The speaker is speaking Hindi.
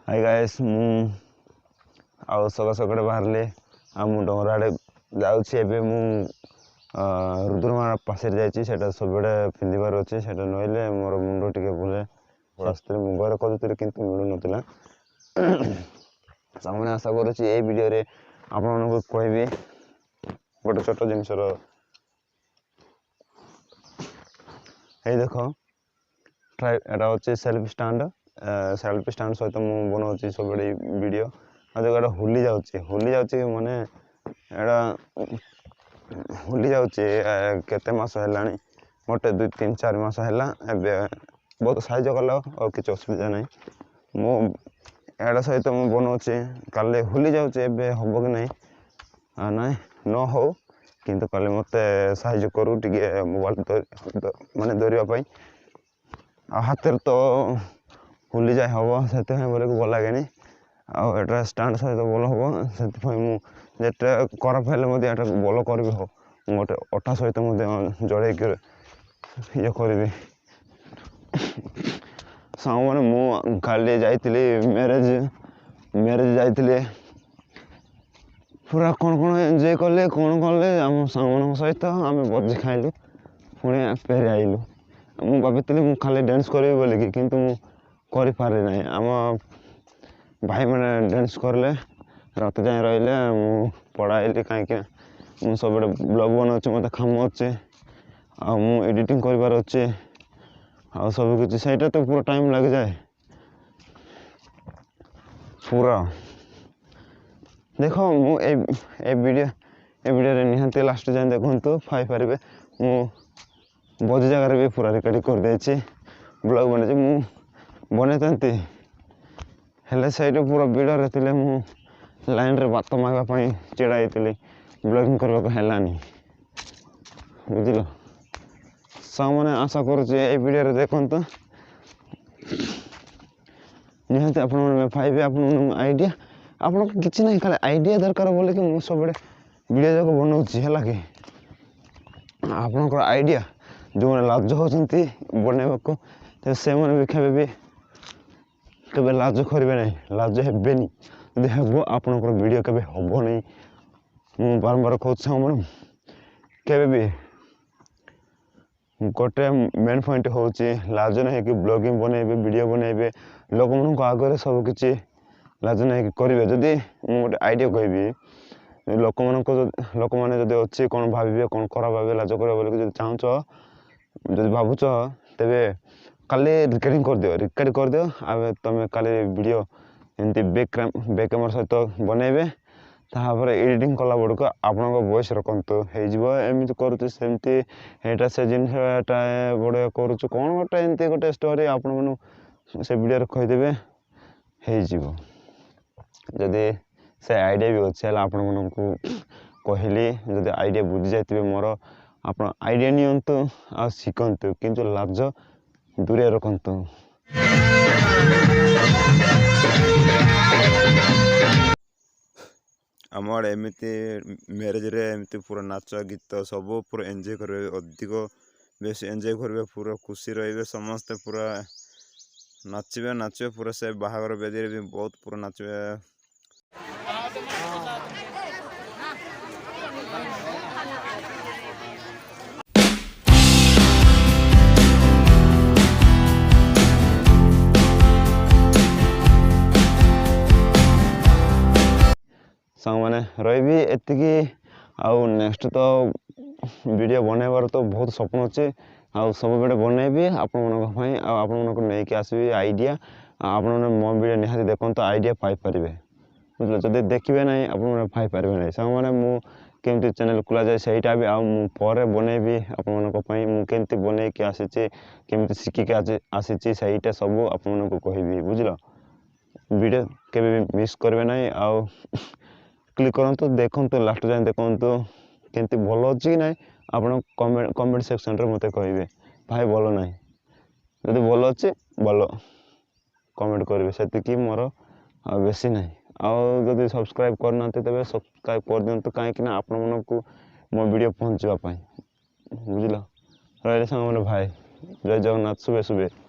हाय गाइस मु आउ सका सकाळे बाहरले आ मु डोंगर आड़े जाउछि एबे मु रुद्रमाला पासे जाइछि सेटा सबडे पिंदिबार अछि सेटा नइले मोर मुंडो टिके बुले शास्त्र मु घर करूतिर किंतु मिलु नतिला सामने आशा करूछि ए वीडियो रे आपण को कहबी गोटे छोट जिनसर हे देखो ट्राई एटा अछि सेल्फ स्टैंड सहित मु बनाऊँ सब वीडियो आ देखो एटा होली जाऊँगी माने एटा होली जाऊँगी केते मास हेलानी मोटे 2-3-4 मास हैला एबे बहुत साइज कला और किछ असुविधा नहीं मु एटा सहित मु बनाऊँ काले होली जाऊँगी एबे हबो कि नहीं ना न हो किंतु काले मते साइज करू टिके मोबाइल माने धरिया पई आ हाथ तो होली जाए हम से बोले भल लगे आटा स्टाण सहित भल हम से मुझे खराब हेल्ले भल करी हो गोटे अटा सहित जड़े ये करी सांग मैंने मुझे जाइली मेरेज जाइली पूरा कौन कौन एंजॉय कले कौन कले आम सांग सहित आम बजी खाइलु पुणी फेरी आइलु मुझे भाई खाली डांस करी बोलिकी किंतु करि पारे नहीं आम भाई मैंने डांस करले रात जाए रहिले पढ़ाइली कहीं सब ब्लॉग बनाऊँ मत काम अच्छे एडिटिंग कर सब किसी से तो पूरा टाइम लग जाए पूरा देखो मुझे वीडियो निहांती लास्ट जाए देखु पाइपर मु बज जगार भी पूरा रिकॉर्डिंग कर देछि ब्लॉग बने मु बनते हेले सही पूरा भिड़ रे मु लाइन रे बात मांगापी चिड़ाई ब्लॉगिंग करने को हेलानी बुझल सांग मैंने आशा करुँचे वीडियो देखु निहांती आप पाइबे आप आइडिया आप किसी ना खाली आइडिया दरकार बोले कि मुझे सब वीडियो जाक बनाऊँ है कि आपणकर आइडिया जो मैंने लाज होती बनवाक तो से भी केबे लाज करेंगे नहीं लाज हेनी जब हम आपणकर वीडियो केबे हम नहीं मु बारंबार कहूँ मैडम केबे गोटे मेन पॉइंट हूँ लाज नहीं कि ब्लॉगिंग बनइबे वीडियो बनइबे लोक मान आगे सब किसी लाज नहीं कि करेंगे जदि गोटे आइडिया कहबी लोक मैंने जब अच्छी कौन भावे कौन खराब भावे लाज कर चाहूच जब भावुच तेरे काली रिकॉर्डिंग कर दियो आ तुम काली वीडियो एमती बैक कैमरा सहित बनइबे तापर एडिटिंग कला बड़क आपण वॉइस रखु होमती करमती यहाँ से जिनटा बड़े करुच कौन गोटे एमती गोटे स्टोरी आपण से वीडियो कहीदेवे हो जदि से आइडिया भी अच्छे आपण को कहली जब आइडिया बुझी जाइए मोर आप आइडिया नियंतु आ शिखंतु किंतु लाज दूरे रखंतु आम आड़े एमती मैरेज रे एमती पूरा नाच गीत सब पूरा एंजॉय करेंगे अधिक बेस एंजॉय करेंगे पूरा खुशी रे समस्ते पूरा नाचे पूरा से बाहागर बेदी भी बहुत पूरा नाचे सांग मैंने रही एतिकी आउ नेक्स्ट तो वीडियो बनइबार तो बहुत स्वप्न अच्छे आउ सब बड़े बनइबी आपण नहीं आसबि आइडिया आप मो वीडियो निहाती देखो तो आइडिया पाइपर बुझल जब देखिए ना आप पाइपर नहीं सांग मैंने मुझे चैनल खोल जाए सहीटा भी आगे बनइबी आपमती बनईकि आसी केमी शिखिक आसी सहीटा सब आपको कहबी बुझल वीडियो केबे मिस करेंगे ना आउ क्लिक करूँ देखो लास्ट जाए देखो केमती भल अच्छी कि ना आप कमेंट सेक्शन रे मत कहे भाई भल ना जब भल अच्छे भल कमेंट करेंगे से मोर बेसी ना आदि सब्सक्राइब करना तेज सब्सक्राइब कर दिंतु कहीं आपण को मो वीडियो पहुँचापी बुझल रही सांग मैंने भाई जय जगन्नाथ शुभे शुभे।